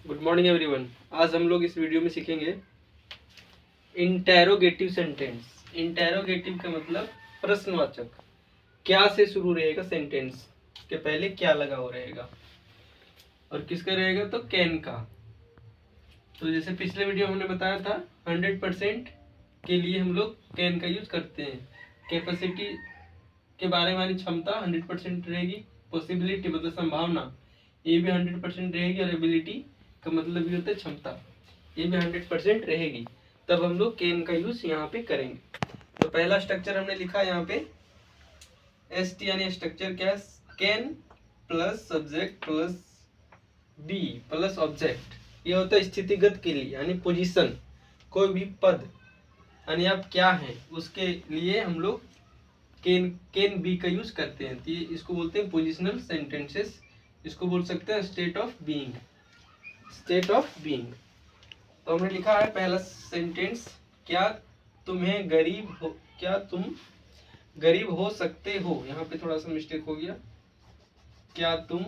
Good morning everyone. आज हम लोग इस वीडियो में सीखेंगे इंटेरोगेटिव सेंटेंस। इंटेरोगेटिव का मतलब प्रश्नवाचक। क्या से शुरू रहेगा, सेंटेंस के पहले क्या लगा हो रहेगा और किसका रहेगा, तो कैन का। तो जैसे पिछले वीडियो हमने बताया था 100% के लिए हम लोग कैन का यूज करते हैं। कैपेसिटी के बारे में हमारी क्षमता 100% रहेगी, पॉसिबिलिटी मतलब संभावना ये भी 100% रहेगी, और एबिलिटी का मतलब ये होता है क्षमता, ये भी 100% रहेगी। तब हम लोग कैन का यूज यहाँ पे करेंगे। तो पहला स्ट्रक्चर हमने लिखा यहाँ पे एस टी, यानी स्ट्रक्चर क्या है, can plus subject plus be plus object. ये होता है स्थितिगत के लिए, यानी पोजीशन, कोई भी पद यानी आप क्या हैं उसके लिए हम लोग कैन बी का यूज करते हैं। तो ये इसको बोलते हैं पोजिशनल सेंटेंसेस। इसको बोल सकते हैं state of being, state of being. तो हमने लिखा है पहला सेंटेंस, क्या तुम्हें गरीब हो, क्या तुम गरीब हो सकते हो। यहाँ पे थोड़ा सा मिस्टेक हो गया, क्या तुम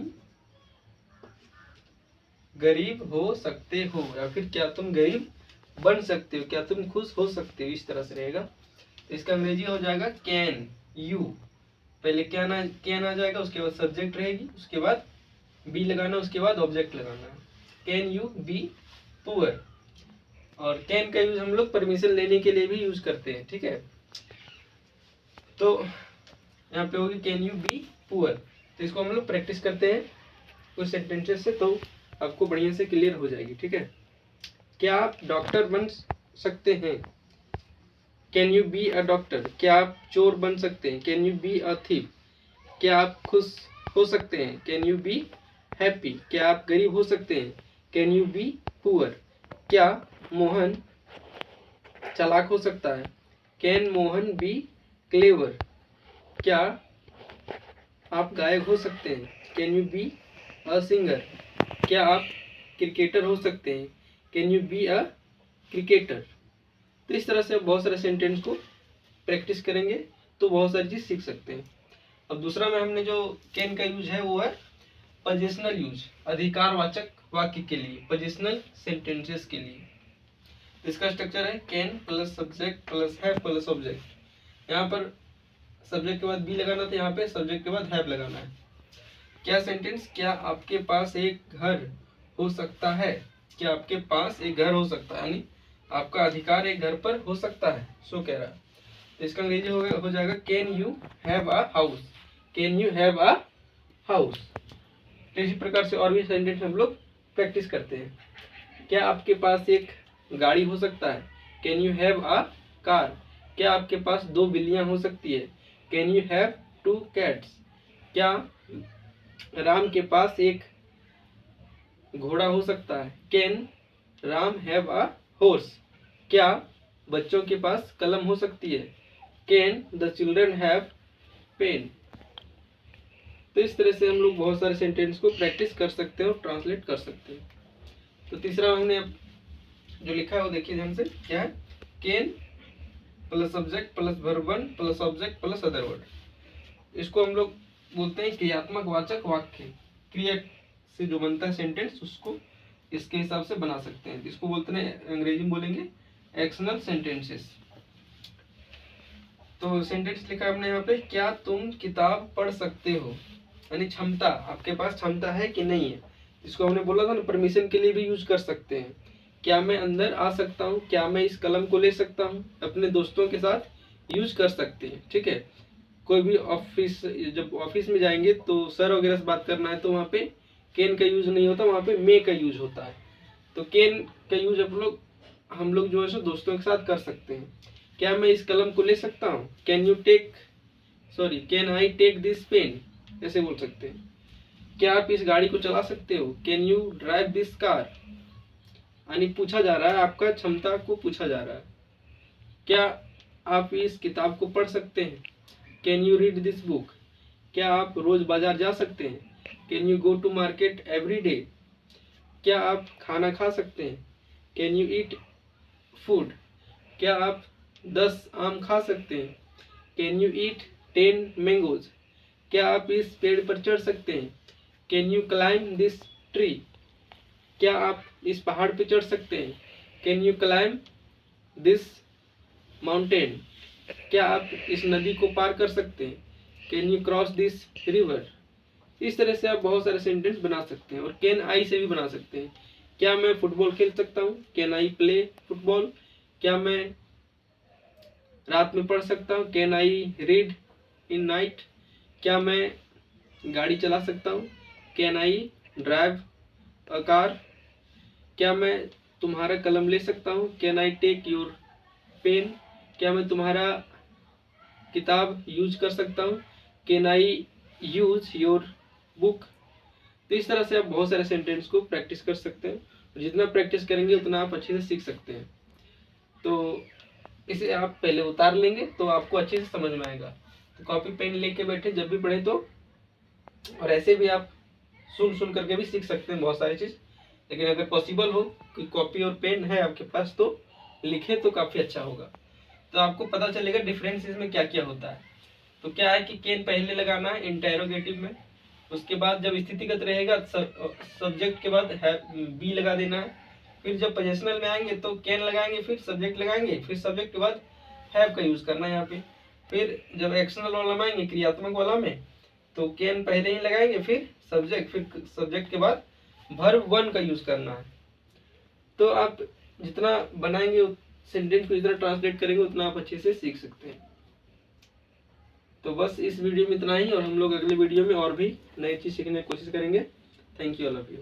गरीब हो सकते हो, या फिर क्या तुम गरीब बन सकते हो, क्या तुम खुश हो सकते हो, इस तरह से रहेगा। तो इसका अंग्रेजी हो जाएगा कैन यू। पहले कैन आ जाएगा, उसके बाद सब्जेक्ट रहेगी, उसके बाद बी लगाना, उसके बाद ऑब्जेक्ट लगाना है। Can you be poor. और कैन का यूज हम लोग परमिशन लेने के लिए भी यूज करते हैं, ठीक है। तो यहाँ पे होगी कैन यू बी पुअर। तो इसको हम लोग प्रैक्टिस करते हैं कुछ सेंटेंसेस से, तो आपको बढ़िया से क्लियर हो जाएगी, ठीक है। क्या आप डॉक्टर बन सकते हैं, can you be a doctor. क्या आप चोर बन सकते हैं, can you be a thief. क्या आप खुश हो सकते हैं, कैन यू बी हैप्पी। क्या आप गरीब हो सकते हैं, कैन यू बी पुअर। क्या मोहन चालाक हो सकता है, कैन मोहन बी क्लेवर। क्या आप गायक हो सकते हैं, can you be a singer. क्या आप क्रिकेटर हो सकते हैं, can you be a cricketer. तो इस तरह से बहुत सारे सेंटेंस को प्रैक्टिस करेंगे तो बहुत सारी चीज सीख सकते हैं। अब दूसरा में हमने जो कैन का यूज है वो है पोजिशनल यूज, अधिकारवाचक वाक्य के लिए, पोजिशनल सेंटेंसेस के लिए। इसका स्ट्रक्चर है can plus subject plus have plus object. यहाँ पर सब्जेक्ट के बाद बी लगाना था, यहाँ पे सब्जेक्ट के बाद हैव लगाना है। क्या सेंटेंस, क्या आपके पास एक घर हो सकता है। क्या आपके पास एक घर हो सकता है, यानी आपका अधिकार एक घर पर हो सकता है, सो कह रहा है। तो इसका अंग्रेजी हो जाएगा can you have a house, can you have a house. तो इसी प्रकार से और भी सेंटेंस हम लोग प्रैक्टिस करते हैं। क्या आपके पास एक गाड़ी हो सकता है, can you have a car. क्या आपके पास दो बिल्लियां हो सकती है, can you have two cats. क्या राम के पास एक घोड़ा हो सकता है, can Ram have a horse. क्या बच्चों के पास कलम हो सकती है, can the children have pen. तो इस तरह से हम लोग बहुत सारे सेंटेंस को प्रैक्टिस कर सकते हैं और ट्रांसलेट कर सकते हैं। तो तीसरा हमने जो लिखा है वो देखिए ध्यान से, क्या है, can plus subject plus verb one plus object plus other word. इसको हम लोग बोलते हैं क्रियात्मक वाचक वाक्य। क्रिया से जो बनता है सेंटेंस उसको इसके हिसाब से बना सकते हैं। इसको बोलते हैं, अंग्रेजी में बोलेंगे एक्शनल सेंटेंसेस। तो सेंटेंस लिखा है हमने यहाँ पे, क्या तुम किताब पढ़ सकते हो, यानी क्षमता, आपके पास क्षमता है कि नहीं है। इसको हमने बोला था ना, परमिशन के लिए भी यूज कर सकते हैं। क्या मैं अंदर आ सकता हूँ, क्या मैं इस कलम को ले सकता हूँ, अपने दोस्तों के साथ यूज कर सकते हैं, ठीक है। कोई भी ऑफिस, जब ऑफिस में जाएंगे तो सर वगैरह से बात करना है तो वहाँ पे कैन का यूज नहीं होता, वहाँ पे मे का यूज होता है। तो कैन का यूज हम लोग जो है सो दोस्तों के साथ कर सकते हैं। क्या मैं इस कलम को ले सकता हूँ, can I take this pen, ऐसे बोल सकते हैं। क्या आप इस गाड़ी को चला सकते हो, can you drive this car. यानी पूछा जा रहा है, आपका क्षमता को पूछा जा रहा है। क्या आप इस किताब को पढ़ सकते हैं, can you read this book. क्या आप रोज बाजार जा सकते हैं, can you go to market every day. क्या आप खाना खा सकते हैं, कैन यू ईट फूड। क्या आप 10 आम खा सकते हैं, कैन यू ईट 10 मैंगोज। क्या आप इस पेड़ पर चढ़ सकते हैं, can you climb this tree. क्या आप इस पहाड़ पे चढ़ सकते हैं? Can you climb this mountain? क्या आप इस नदी को पार कर सकते हैं? Can you cross this river? इस तरह से आप बहुत सारे सेंटेंस बना सकते हैं। और कैन आई से भी बना सकते हैं। क्या मैं फुटबॉल खेल सकता हूँ? Can I play football? क्या मैं रात में पढ़ सकता हूँ? Can I read in night? क्या मैं गाड़ी चला सकता हूँ? Can I drive a car? क्या मैं तुम्हारा कलम ले सकता हूँ? Can I take your pen? क्या मैं तुम्हारा किताब यूज कर सकता हूँ? Can I use your book? तो इस तरह से आप बहुत सारे सेंटेंस को प्रैक्टिस कर सकते हैं। और जितना प्रैक्टिस करेंगे उतना आप अच्छे से सीख सकते हैं। तो इसे आप पहले उतार लेंगे तो आपको अच्छे से समझ में आएगा। तो कॉपी पेन लेके बैठे जब भी पढ़े तो। और ऐसे भी आप सुन करके भी सीख सकते हैं बहुत सारी चीज़। लेकिन अगर पॉसिबल हो कि कॉपी और पेन है आपके पास तो लिखे तो काफ़ी अच्छा होगा। तो आपको पता चलेगा डिफरेंस इसमें क्या क्या होता है। तो क्या है कि कैन पहले लगाना है इंटेरोगेटिव में। उसके बाद जब स्थितिगत रहेगा सब्जेक्ट के बाद बी लगा देना है। फिर जब पोजेशनल में आएंगे तो कैन लगाएंगे, फिर सब्जेक्ट लगाएंगे, फिर सब्जेक्ट के बाद हैव का यूज करना है यहाँ पे। फिर जब एक्शनल वाला में आएंगे, क्रियात्मक वाला में, तो कैन पहले ही लगाएंगे, फिर सब्जेक्ट के बाद वर्ब वन का यूज करना है। तो आप जितना बनाएंगे सेंटेंस को जितना ट्रांसलेट करेंगे उतना आप अच्छे से सीख सकते हैं। तो बस इस वीडियो में इतना ही, और हम लोग अगले वीडियो में और भी नई चीज़ सीखने की कोशिश करेंगे। Thank you all of you.